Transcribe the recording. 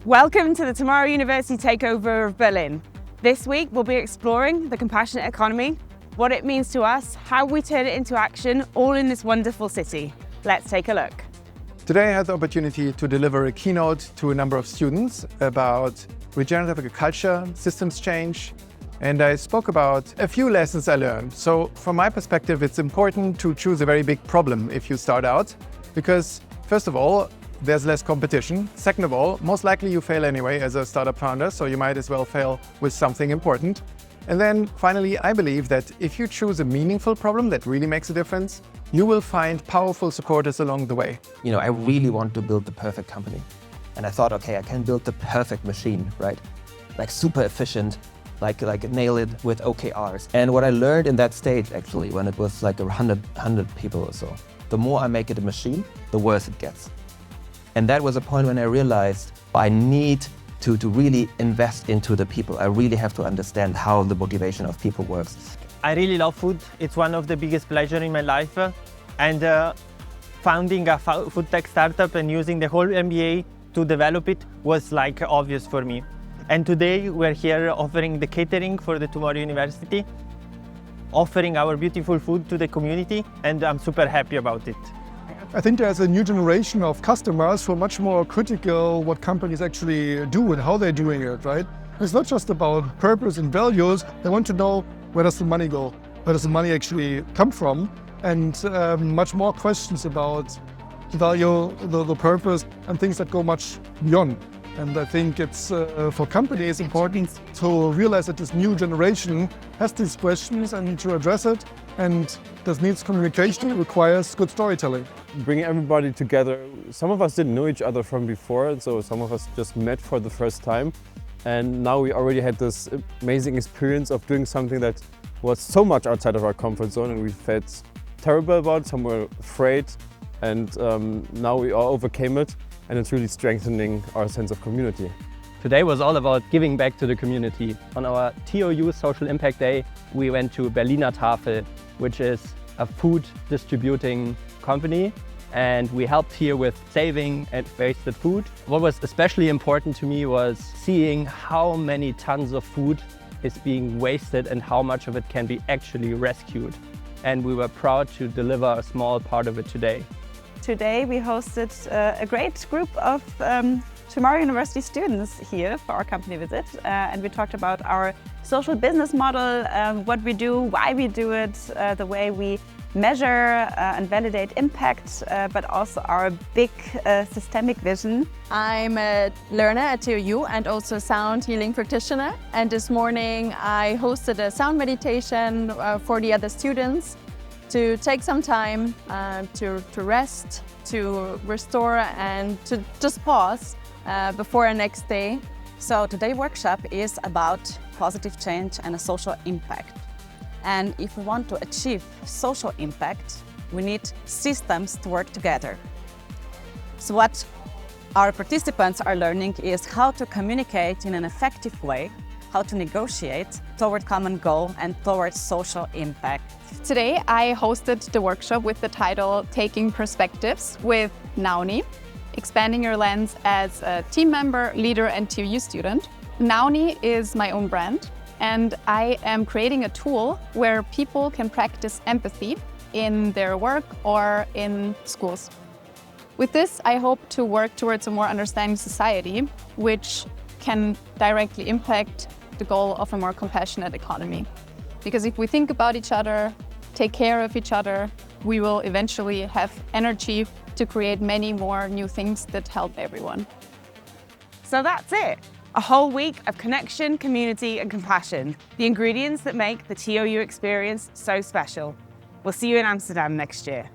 Welcome to the Tomorrow University takeover of Berlin. This week we'll be exploring the compassionate economy, what it means to us, how we turn it into action, all in this wonderful city. Let's take a look. Today I had the opportunity to deliver a keynote to a number of students about regenerative agriculture, systems change, and I spoke about a few lessons I learned. So from my perspective, it's important to choose a very big problem if you start out, because first of all, there's less competition. Second of all, most likely you fail anyway as a startup founder, so you might as well fail with something important. And then finally, I believe that if you choose a meaningful problem that really makes a difference, you will find powerful supporters along the way. I really want to build the perfect company. And I thought, okay, I can build the perfect machine, right? Like super efficient, like nail it with OKRs. And what I learned in that stage, actually, when it was like 100 people or so, the more I make it a machine, the worse it gets. And that was a point when I realized I need to really invest into the people. I really have to understand how the motivation of people works. I really love food. It's one of the biggest pleasures in my life. And founding a food tech startup and using the whole MBA to develop it was like obvious for me. And today we're here offering the catering for the Tomorrow University, offering our beautiful food to the community, and I'm super happy about it. I think there's a new generation of customers who are much more critical what companies actually do and how they're doing it, right? It's not just about purpose and values. They want to know, where does the money go? Where does the money actually come from? And much more questions about the value, the purpose, and things that go much beyond. And I think it's for companies important to realize that this new generation has these questions and need to address it. And this needs communication, it requires good storytelling. Bringing everybody together. Some of us didn't know each other from before, and so some of us just met for the first time. And now we already had this amazing experience of doing something that was so much outside of our comfort zone, and we felt terrible about it, some were afraid, and now we all overcame it, and it's really strengthening our sense of community. Today was all about giving back to the community. On our TOU Social Impact Day, we went to Berliner Tafel, which is a food distributing company, and we helped here with saving and wasted food. What was especially important to me was seeing how many tons of food is being wasted and how much of it can be actually rescued. And we were proud to deliver a small part of it today. Today we hosted a great group of Tomorrow University students here for our company visit, and we talked about our social business model, what we do, why we do it, the way we measure and validate impact, but also our big systemic vision. I'm a learner at TOU and also a sound healing practitioner. And this morning I hosted a sound meditation for the other students to take some time to rest, to restore, and to just pause before our next day. So today's workshop is about positive change and a social impact. And if we want to achieve social impact, we need systems to work together. So what our participants are learning is how to communicate in an effective way, how to negotiate toward common goal and towards social impact. Today I hosted the workshop with the title Taking Perspectives with Nauni, expanding your lens as a team member, leader and TOU student. Nauni is my own brand, and I am creating a tool where people can practice empathy in their work or in schools. With this, I hope to work towards a more understanding society, which can directly impact the goal of a more compassionate economy. Because if we think about each other, take care of each other, we will eventually have energy to create many more new things that help everyone. So that's it. A whole week of connection, community and compassion. The ingredients that make the TOU experience so special. We'll see you in Amsterdam next year.